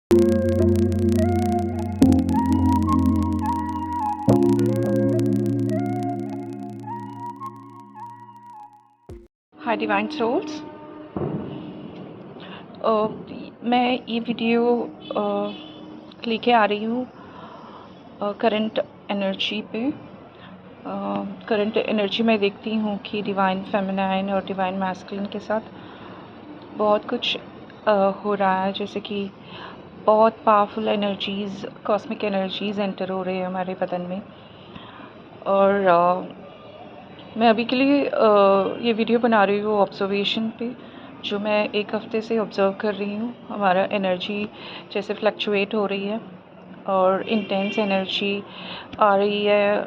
हाय divine souls. मैं ये video लेके आ रही हूँ करंट एनर्जी पे। करंट एनर्जी में देखती हूँ कि डिवाइन फेमिनाइन और डिवाइन मैस्कुलिन के साथ बहुत कुछ हो रहा है, जैसे कि बहुत powerful energies, cosmic energies enter हो रही है हमारे बदन में। और मैं अभी के लिए ये वीडियो बना रही हूँ ऑब्जर्वेशन पे, जो मैं एक हफ़्ते से ऑब्ज़र्व कर रही हूँ। हमारा एनर्जी जैसे फ्लक्चुएट हो रही है और इंटेंस एनर्जी आ रही है।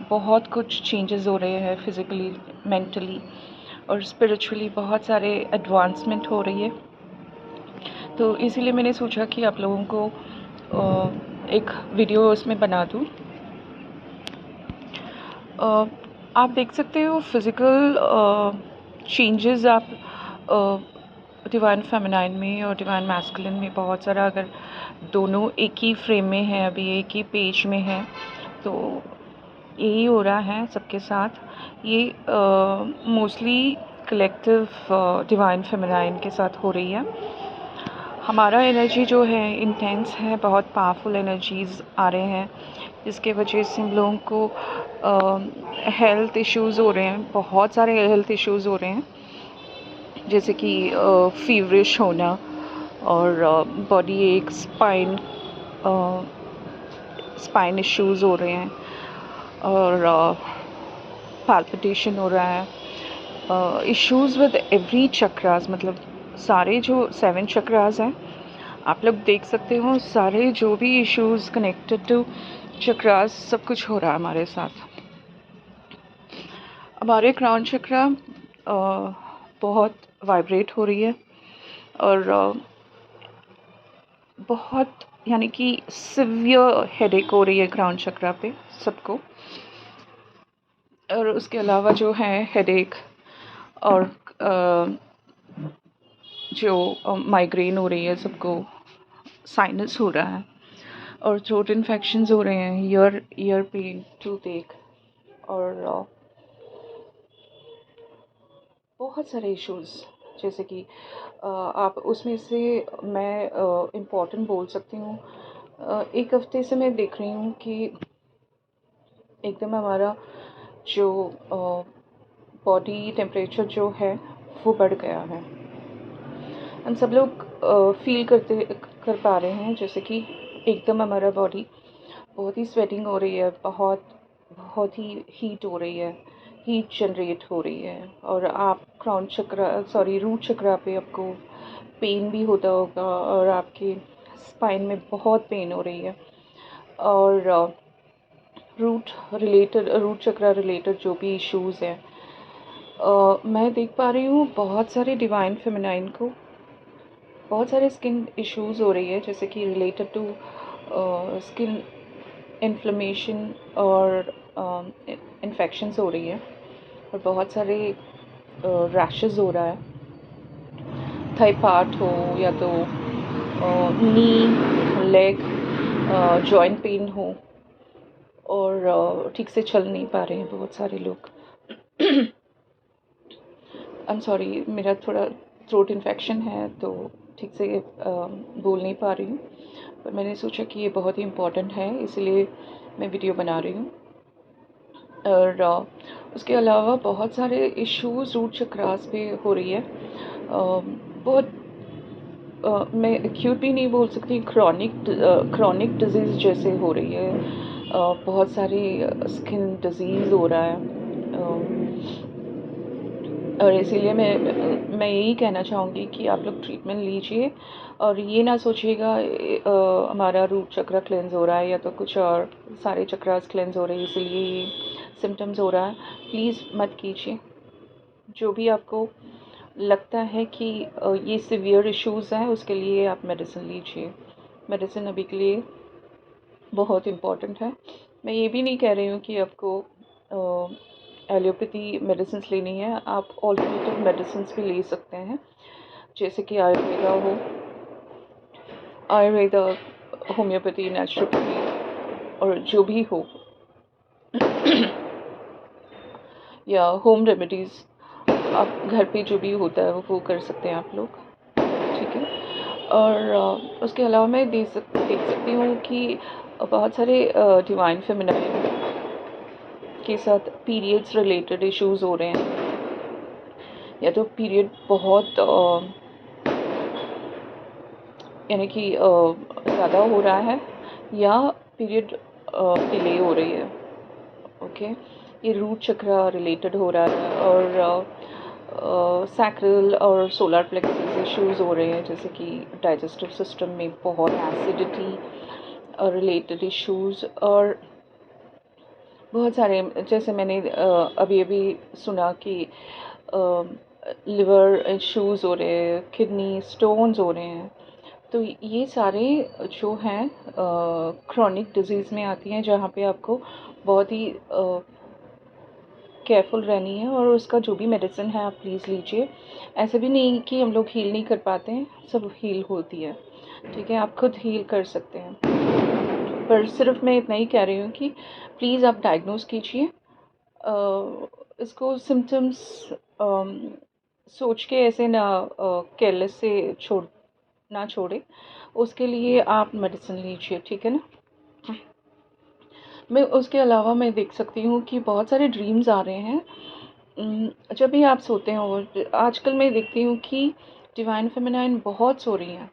बहुत कुछ चेंजेस हो रहे हैं फिज़िकली, मेंटली और स्पिरिचुअली। बहुत सारे एडवांसमेंट हो रही है। तो इसीलिए मैंने सोचा कि आप लोगों को एक वीडियो उसमें बना दूँ। आप देख सकते हो फिज़िकल चेंजेस आप डिवाइन फेमिनाइन में और डिवाइन मैस्कुलिन में बहुत सारा, अगर दोनों एक ही फ्रेम में है, अभी एक ही पेज में है, तो यही हो रहा है सबके साथ। ये मोस्टली कलेक्टिव डिवाइन फेमिनाइन के साथ हो रही है। हमारा एनर्जी जो है इंटेंस है, बहुत पावरफुल एनर्जीज़ आ रहे हैं, जिसके वजह से हम लोगों को हेल्थ इश्यूज़ हो रहे हैं। बहुत सारे हेल्थ इश्यूज़ हो रहे हैं, जैसे कि फीवरिश होना और बॉडी एक स्पाइन इश्यूज़ हो रहे हैं और पैल्पिटेशन हो रहा है। इश्यूज़ विद एवरी चक्रास, मतलब सारे जो 7 चक्रास हैं, आप लोग देख सकते हो, सारे जो भी इश्यूज़ कनेक्टेड टू चक्रास, सब कुछ हो रहा है हमारे साथ। हमारे क्राउन चक्रा बहुत वाइब्रेट हो रही है और बहुत, यानी कि सिवियर हेडेक हो रही है क्राउन चक्रा पे सबको। और उसके अलावा जो है हेडेक और जो माइग्रेन हो रही है सबको, साइनस हो रहा है और थ्रोट इन्फेक्शंस हो रहे हैं, ईयर पेन, टूथ एक और बहुत सारे इश्यूज़। जैसे कि आप उसमें से मैं इम्पॉर्टेंट बोल सकती हूँ। एक हफ्ते से मैं देख रही हूँ कि एकदम हमारा जो बॉडी टेम्परेचर जो है वो बढ़ गया है। हम सब लोग फील कर पा रहे हैं, जैसे कि एकदम हमारा बॉडी बहुत ही स्वेटिंग हो रही है, बहुत बहुत ही हीट हो रही है, हीट जनरेट हो रही है। और आप रूट चक्रा पे आपको पेन भी होता होगा और आपके स्पाइन में बहुत पेन हो रही है। और रूट चक्रा रिलेटेड जो भी इश्यूज़ हैं, मैं देख पा रही हूँ बहुत सारे डिवाइन फेमिनाइन को बहुत सारे स्किन इश्यूज़ हो रही है, जैसे कि रिलेटेड टू स्किन इन्फ्लेमेशन और इन्फेक्शंस हो रही है और बहुत सारे रैशेस हो रहा है। थाई पार्ट हो या तो नी, लेग, जॉइंट पेन हो और ठीक से चल नहीं पा रहे हैं बहुत सारे लोग। आई एम सॉरी, मेरा थोड़ा थ्रोट इन्फेक्शन है तो ठीक से बोल नहीं पा रही हूँ, पर मैंने सोचा कि ये बहुत ही इम्पोर्टेंट है, इसलिए मैं वीडियो बना रही हूँ। और उसके अलावा बहुत सारे इश्यूज़ रूट चक्रास पे हो रही है। बहुत मैं एक्यूट भी नहीं बोल सकती, क्रॉनिक डिजीज़ जैसे हो रही है। बहुत सारी स्किन डिजीज़ हो रहा है और इसीलिए मैं यही कहना चाहूँगी कि आप लोग ट्रीटमेंट लीजिए और ये ना सोचिएगा हमारा रूट चक्रा क्लेंस हो रहा है या तो कुछ और, सारे चक्रास क्लेंस हो रहे हैं इसलिए ये सिम्टम्स हो रहा है। प्लीज़ मत कीजिए। जो भी आपको लगता है कि ये सिवियर इश्यूज़ हैं, उसके लिए आप मेडिसिन लीजिए। मेडिसिन अभी के लिए बहुत इम्पॉर्टेंट है। मैं ये भी नहीं कह रही हूँ कि आपको एलोपैथी मेडिसिन लेनी है, आप ऑल्टरनेटिव मेडिसिन भी ले सकते हैं, जैसे कि आयुर्वेदा हो आयुर्वेदा, होम्योपैथी, नेचुरोपैथी और जो भी हो या होम रेमेडीज़, आप घर पे जो भी होता है वो कर सकते हैं आप लोग, ठीक है। और उसके अलावा मैं देख सकती हूँ कि बहुत सारे डिवाइन फेमिनाइन के साथ पीरियड्स रिलेटेड इश्यूज हो रहे हैं, या तो पीरियड बहुत यानी कि ज़्यादा हो रहा है, या पीरियड डिले हो रही है। ओके, ये रूट चक्र रिलेटेड हो रहा है, और सैक्रल और सोलर प्लेक्सस इश्यूज हो रहे हैं, जैसे कि डाइजेस्टिव सिस्टम में बहुत एसिडिटी रिलेटेड इश्यूज, और बहुत सारे, जैसे मैंने अभी अभी सुना कि लिवर इश्यूज हो रहे हैं, किडनी स्टोन्स हो रहे हैं। तो ये सारे जो हैं क्रॉनिक डिजीज़ में आती हैं, जहाँ पे आपको बहुत ही केयरफुल रहनी है, और उसका जो भी मेडिसिन है आप प्लीज़ लीजिए। ऐसे भी नहीं कि हम लोग हील नहीं कर पाते हैं, सब हील होती है, ठीक है, आप खुद हील कर सकते हैं। पर सिर्फ मैं इतना ही कह रही हूँ कि प्लीज़ आप डायग्नोस कीजिए, इसको सिम्टम्स सोच के ऐसे ना केयरलेस से ना छोड़े, उसके लिए आप मेडिसिन लीजिए, ठीक है ना। मैं उसके अलावा मैं देख सकती हूँ कि बहुत सारे ड्रीम्स आ रहे हैं। जब भी आप सोते हैं, और आजकल मैं देखती हूँ कि डिवाइन फेमिनाइन बहुत सो रही हैं,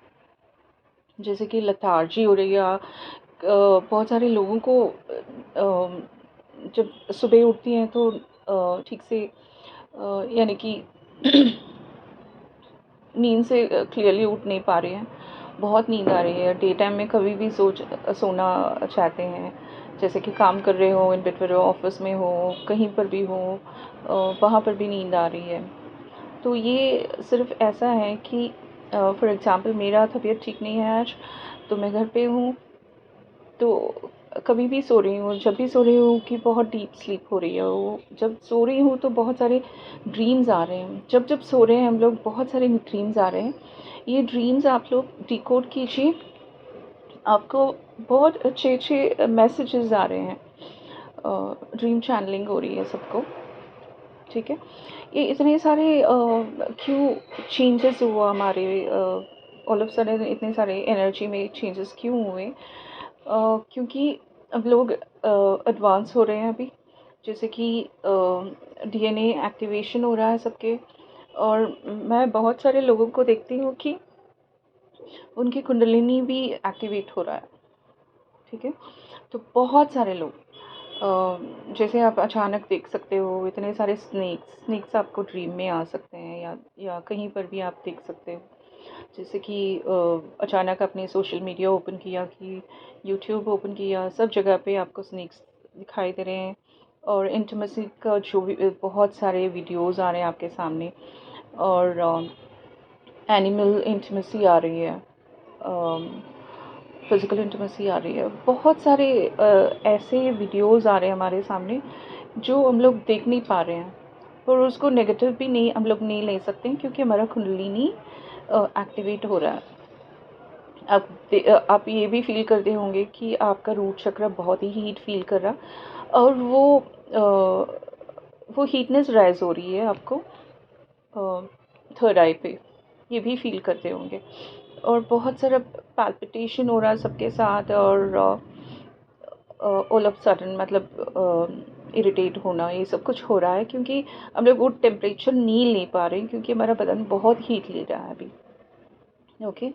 जैसे कि लथार्जी हो रही है, बहुत सारे लोगों को जब सुबह उठती हैं तो ठीक से यानी कि नींद से क्लियरली उठ नहीं पा रहे हैं, बहुत नींद आ रही है, डे टाइम में कभी भी सोना चाहते हैं, जैसे कि काम कर रहे हो, इन बिटवीन ऑफिस में हो, कहीं पर भी हो, वहाँ पर भी नींद आ रही है। तो ये सिर्फ ऐसा है कि फॉर एग्ज़ाम्पल मेरा तबीयत ठीक नहीं है आज, तो मैं घर पे हूँ, तो कभी भी सो रही हूँ, जब भी सो रही हूँ कि बहुत डीप स्लीप हो रही है, वो जब सो रही हूँ तो बहुत सारे ड्रीम्स आ रहे हैं, जब जब सो रहे हैं हम लोग बहुत सारे ड्रीम्स आ रहे हैं। ये ड्रीम्स आप लोग डिकोड कीजिए, आपको बहुत अच्छे अच्छे मैसेजेस आ रहे हैं, ड्रीम चैनलिंग हो रही है सबको, ठीक है। ये इतने सारे क्यों चेंजेस हुआ हमारे, ऑल ऑफ सडन इतने सारे एनर्जी में चेंजेस क्यों हुए? क्योंकि अब लोग एडवांस हो रहे हैं अभी, जैसे कि डीएनए एक्टिवेशन हो रहा है सबके, और मैं बहुत सारे लोगों को देखती हूँ कि उनकी कुंडलिनी भी एक्टिवेट हो रहा है, ठीक है। तो बहुत सारे लोग जैसे आप अचानक देख सकते हो, इतने सारे स्नेक्स आपको ड्रीम में आ सकते हैं, या कहीं पर भी आप देख सकते हो, जैसे कि अचानक आपने सोशल मीडिया ओपन किया, कि यूट्यूब ओपन किया, सब जगह पे आपको स्नेक्स दिखाई दे रहे हैं, और इंटीमेसी का जो भी बहुत सारे वीडियोस आ रहे हैं आपके सामने, और एनिमल इंटीमेसी आ रही है, फिज़िकल इंटीमेसी आ रही है, बहुत सारे ऐसे वीडियोस आ रहे हैं हमारे सामने जो हम लोग देख नहीं पा रहे हैं, और उसको नेगेटिव भी नहीं हम लोग नहीं ले सकते हैं, क्योंकि हमारा कुंडलिनी एक्टिवेट हो रहा है। आप ये भी फील करते होंगे कि आपका रूट चक्र बहुत ही हीट फील कर रहा, और वो हीटनेस राइज हो रही है आपको थर्ड आई पे, ये भी फील करते होंगे, और बहुत सारा पैल्पिटेशन हो रहा है सबके साथ, और ऑल ऑफ सडन मतलब इरिटेट होना, ये सब कुछ हो रहा है, क्योंकि हम लोग वो टेम्परेचर नहीं ले पा रहे हैं, क्योंकि हमारा बदन बहुत हीट ले रहा है अभी, ओके,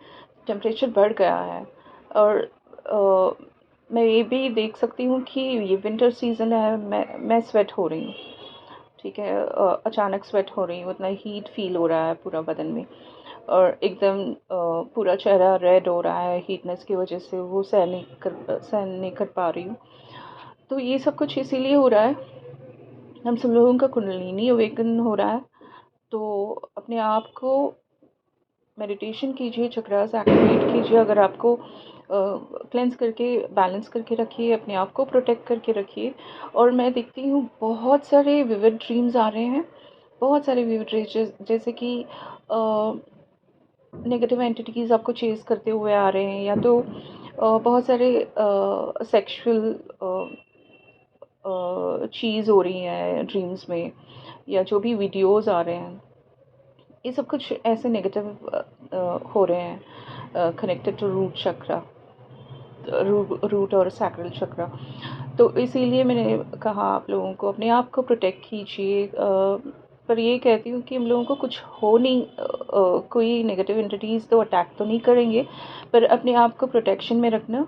टेम्परेचर बढ़ गया है। और मैं ये भी देख सकती हूँ कि ये विंटर सीज़न है, मैं स्वेट हो रही हूँ, ठीक है, अचानक स्वेट हो रही हूँ, उतना हीट फील हो रहा है पूरा बदन में, और एकदम पूरा चेहरा रेड हो रहा है हीटनेस की वजह से, वो सहन नहीं कर पा रही हूँ। तो ये सब कुछ इसीलिए हो रहा है, हम सब लोगों का कुंडलिनी अवेकन हो रहा है। तो अपने आप को मेडिटेशन कीजिए, चक्रास एक्टिवेट कीजिए, अगर आपको क्लेंस करके बैलेंस करके रखिए, अपने आप को प्रोटेक्ट करके रखिए। और मैं देखती हूँ बहुत सारे विविड ड्रीम्स आ रहे हैं, बहुत सारे विविड ड्रीम्स, जैसे कि नेगेटिव एंटिटीज़ आपको चेज़ करते हुए आ रहे हैं, या तो बहुत सारे सेक्सुअल चीज़ हो रही हैं ड्रीम्स में, या जो भी वीडियोज़ आ रहे हैं, ये सब कुछ ऐसे नेगेटिव हो रहे हैं connected to root chakra, root और सैक्रल चक्रा। तो इसीलिए मैंने कहा आप लोगों को अपने आप को प्रोटेक्ट कीजिए। पर ये कहती हूँ कि हम लोगों को कुछ हो नहीं, कोई नेगेटिव एंटिटीज़ तो अटैक तो नहीं करेंगे, पर अपने आप को प्रोटेक्शन में रखना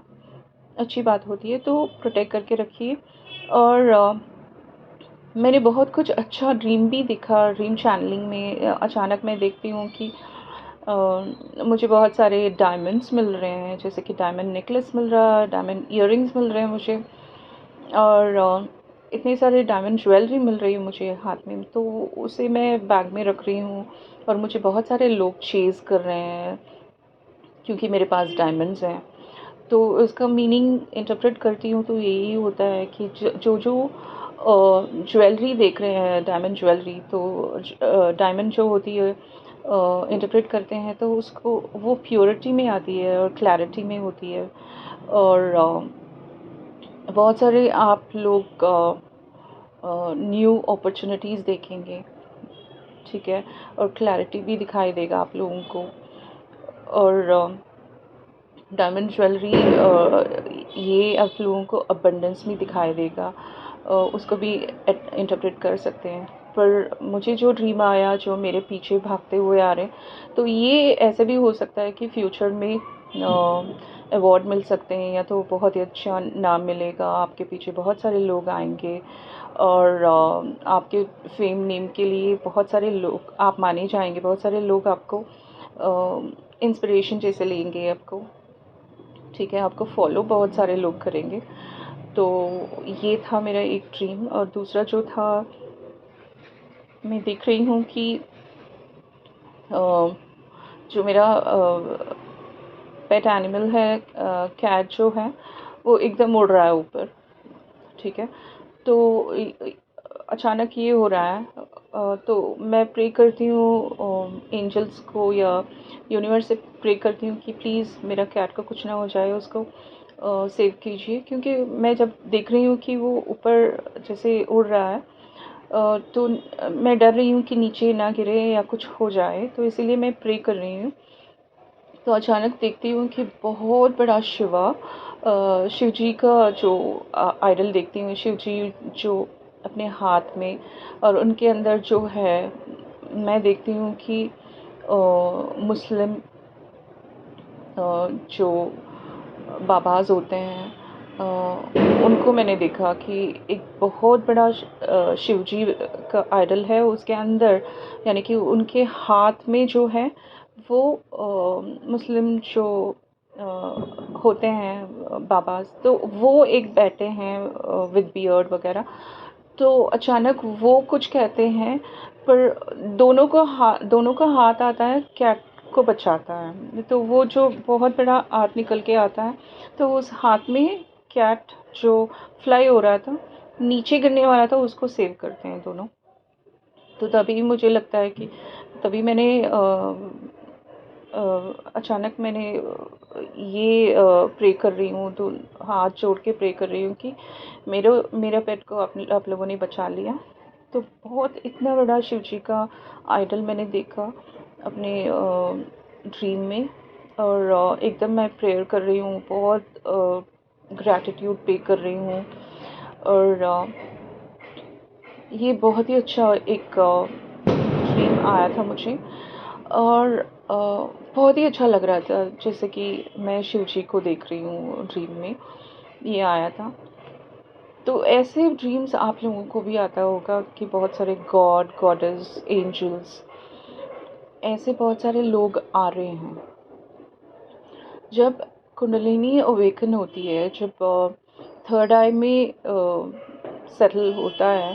अच्छी बात होती है, तो प्रोटेक्ट करके रखिए। और मैंने बहुत कुछ अच्छा ड्रीम भी देखा ड्रीम चैनलिंग में। अचानक मैं देखती हूँ कि मुझे बहुत सारे डायमंड्स मिल रहे हैं, जैसे कि डायमंड नेकलेस मिल रहा है, डायमंड इयररिंग्स मिल रहे हैं मुझे, और इतने सारे डायमंड ज्वेलरी मिल रही है मुझे हाथ में। तो उसे मैं बैग में रख रही हूँ, और मुझे बहुत सारे लोग चेज़ कर रहे हैं क्योंकि मेरे पास डायमंड्स हैं। तो उसका मीनिंग इंटरप्रेट करती हूँ तो यही होता है कि जो जो ज्वेलरी देख रहे हैं डायमंड ज्वेलरी, तो डायमंड जो होती है इंटरप्रेट करते हैं तो उसको वो प्योरिटी में आती है और क्लैरिटी में होती है। और बहुत सारे आप लोग न्यू अपॉर्चुनिटीज़ देखेंगे, ठीक है, और क्लैरिटी भी दिखाई देगा आप लोगों को। और डायमंड ज्वेलरी ये आप लोगों को अबंडेंस में दिखाई देगा, उसको भी इंटरप्रेट कर सकते हैं। पर मुझे जो ड्रीम आया, जो मेरे पीछे भागते हुए आ रहे हैं, तो ये ऐसे भी हो सकता है कि फ्यूचर में अवार्ड मिल सकते हैं, या तो बहुत ही अच्छा नाम मिलेगा, आपके पीछे बहुत सारे लोग आएंगे, और आपके फेम नेम के लिए बहुत सारे लोग आप माने जाएंगे, बहुत सारे लोग आपको इंस्पिरेशन जैसे लेंगे आपको, ठीक है, आपको फॉलो बहुत सारे लोग करेंगे। तो ये था मेरा एक ड्रीम। और दूसरा जो था, मैं देख रही हूँ कि जो मेरा पेट एनिमल है, कैट जो है, वो एकदम उड़ रहा है ऊपर, ठीक है। तो अचानक ये हो रहा है, तो मैं प्रे करती हूँ एंजल्स को या यूनिवर्स से प्रे करती हूँ कि प्लीज़ मेरा कैट को कुछ ना हो जाए, उसको सेव कीजिए। क्योंकि मैं जब देख रही हूँ कि वो ऊपर जैसे उड़ रहा है, तो मैं डर रही हूँ कि नीचे ना गिरे या कुछ हो जाए, तो इसीलिए मैं प्रे कर रही हूँ। तो अचानक देखती हूँ कि बहुत बड़ा शिव जी का जो आइडल देखती हूँ, शिव जी जो अपने हाथ में, और उनके अंदर जो है, मैं देखती हूँ कि मुस्लिम जो बाबाज होते हैं, उनको मैंने देखा कि एक बहुत बड़ा शिव जी का आइडल है उसके अंदर, यानी कि उनके हाथ में जो है वो मुस्लिम जो अ, होते हैं बाबाज, तो वो एक बैठे हैं विद बियर्ड वगैरह। तो अचानक वो कुछ कहते हैं, पर दोनों का हाथ आता है, कैट को बचाता है। तो वो जो बहुत बड़ा हाथ निकल के आता है, तो उस हाथ में कैट जो फ्लाई हो रहा था, नीचे गिरने वाला था, उसको सेव करते हैं दोनों। तो तभी मुझे लगता है कि तभी मैंने अचानक मैंने ये प्रे कर रही हूँ, तो हाथ जोड़ के प्रे कर रही हूँ कि मेरा पेट को आप लोगों ने बचा लिया। तो बहुत इतना बड़ा शिव जी का आइडल मैंने देखा अपने ड्रीम में, और एकदम मैं प्रेयर कर रही हूँ, बहुत ग्रैटिट्यूड पे कर रही हूँ। और ये बहुत ही अच्छा एक ड्रीम आया था मुझे, और बहुत ही अच्छा लग रहा था, जैसे कि मैं शिव जी को देख रही हूँ ड्रीम में, ये आया था। तो ऐसे ड्रीम्स आप लोगों को भी आता होगा कि बहुत सारे गॉड गॉडेस एंजल्स, ऐसे बहुत सारे लोग आ रहे हैं। जब कुंडलिनी अवेकन होती है, जब थर्ड आई में सेटल होता है,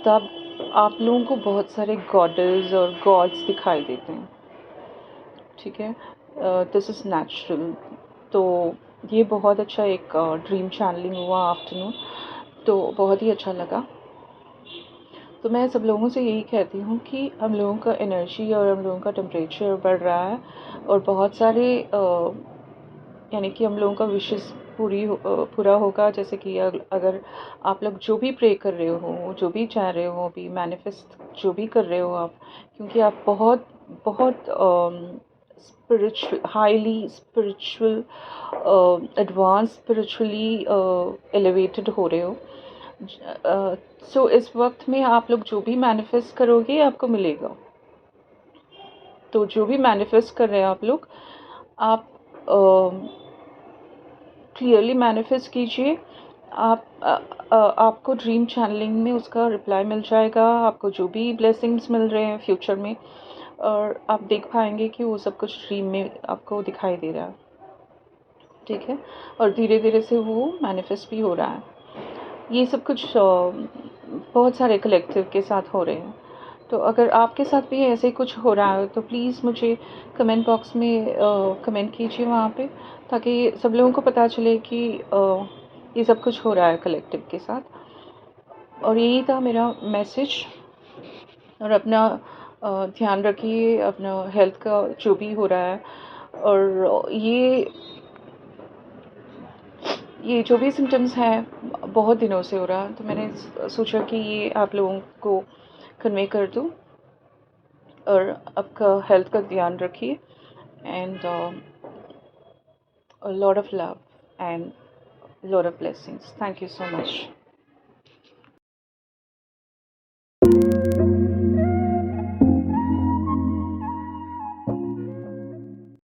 तब आप लोगों को बहुत सारे गॉडेस और गॉड्स दिखाई देते हैं, ठीक है। This is natural. तो ये बहुत अच्छा एक ड्रीम चैनलिंग हुआ आफ्टरनून, तो बहुत ही अच्छा लगा। तो मैं सब लोगों से यही कहती हूँ कि हम लोगों का एनर्जी और हम लोगों का टेम्परेचर बढ़ रहा है, और बहुत सारे यानी कि हम लोगों का विशेस पूरा होगा। जैसे कि अगर आप लोग जो भी प्रे कर रहे हो, जो भी चाह रहे हो, अभी मैनिफेस्ट जो भी कर रहे हो आप, क्योंकि आप बहुत बहुत highly spiritual, advance spiritually elevated हो रहे हो। सो इस वक्त में आप लोग जो भी मैनिफेस्ट करोगे आपको मिलेगा। तो जो भी मैनिफेस्ट कर रहे हैं आप लोग, आप क्लियरली मैनिफेस्ट कीजिए। आपको ड्रीम चैनलिंग में उसका रिप्लाई मिल जाएगा। आपको जो भी ब्लेसिंग्स मिल रहे हैं फ्यूचर में, और आप देख पाएंगे कि वो सब कुछ ड्रीम में आपको दिखाई दे रहा है, ठीक है। और धीरे धीरे से वो मैनिफेस्ट भी हो रहा है। ये सब कुछ बहुत सारे कलेक्टिव के साथ हो रहे हैं। तो अगर आपके साथ भी ऐसे कुछ हो रहा है तो प्लीज़ मुझे कमेंट बॉक्स में कमेंट कीजिए वहाँ पे, ताकि सब लोगों को पता चले कि ये सब कुछ हो रहा है कलेक्टिव के साथ। और यही था मेरा मैसेज। और अपना ध्यान रखिए, अपना हेल्थ का जो भी हो रहा है। और ये जो भी सिम्टम्स हैं बहुत दिनों से हो रहा है, तो मैंने सोचा कि ये आप लोगों को कन्वे कर दूँ। और आपका हेल्थ का ध्यान रखिए, and a lot of love and a lot of blessings. Thank you so much.